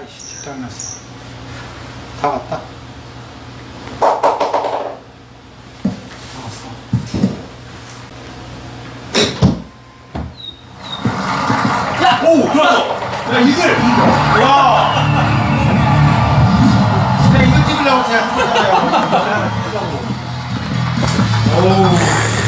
아이씨, 장났어. 다 왔다. 오! 들어왔어! 야, 이글! 와! 그냥 이거 찍으려고 제가 한 거잖아요. 오우.